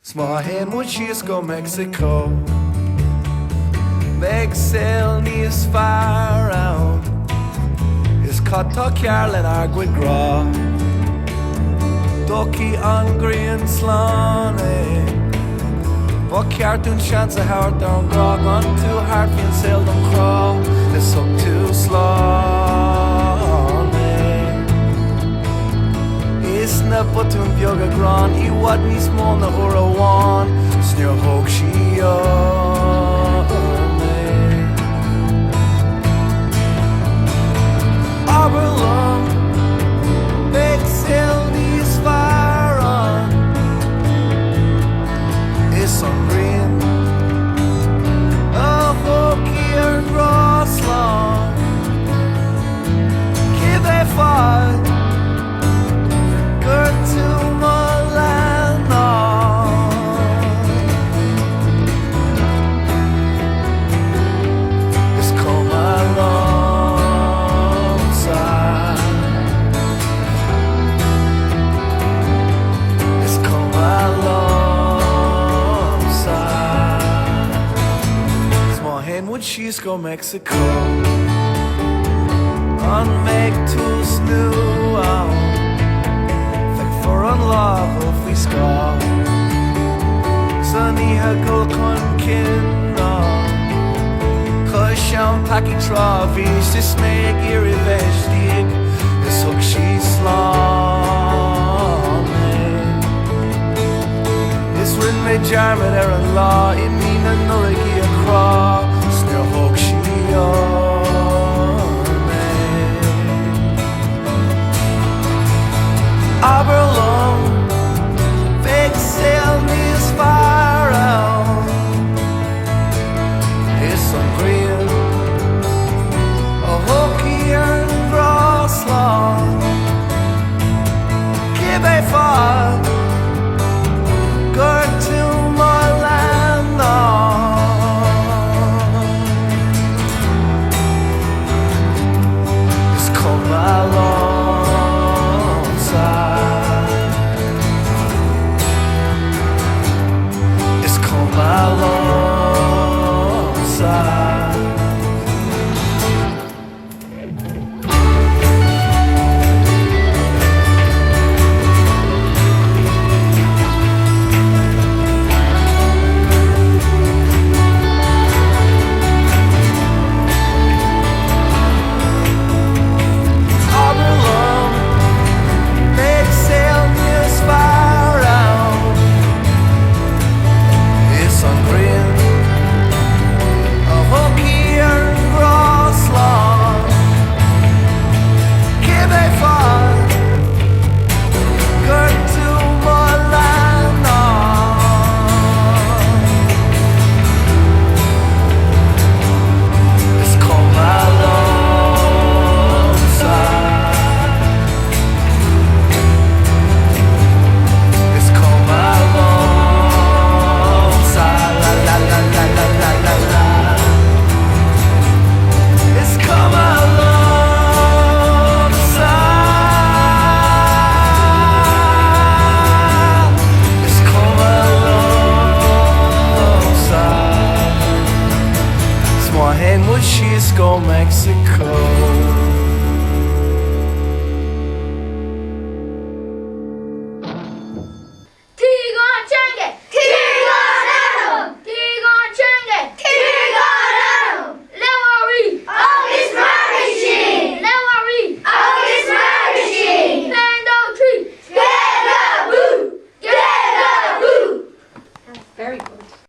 Smá hen síos go Meicsiceo. Meicsiceo níos fearr ann. Is cattá cearr lenár gcuid ghrian. Dógfaidh an ghrian slán Ba ceart dúinn seans a thart ar ngrá gan tú thart bhí'n saol don chrá. Is thug tú slán Is na botúin bheaga ghránn I bhfad níos mó na uair amháin sníor thóg síos Aberlum Meicsiceo níos fearr ann. Is an ghrian a thógfaidh ar ngrá slán. Cibh é fad gur tú má lenár. Is come alongside. Is come alongside. Smá hen síos go Meicsiceo. An méid tús nu ann. For an láth ó faoi scá. San íthe go chun cinneán. Chus seán paci trá bhís is méid ar I bheistíigh. Is thug sí slán Is rin mé dearmad ar an lá I mí na nulaigh a chrá. Sníor thug sí Aberlum Meicsiceo níos fearr ann. Is an ghrian a thógfaidh ar ngrá slán. Cibh é fad gur tú má lenár. Is come alongside. Is come alongside. Aberlum Meicsiceo níos fearr ann. Is an ghrian a thógfaidh ar ngrá slán. Cibh é fad gur tú má lenár. Is come alongside. Is come alongside. La la la la la la la la. Is come alongside. Is come alongside. Smá hen síos go Meicsiceo.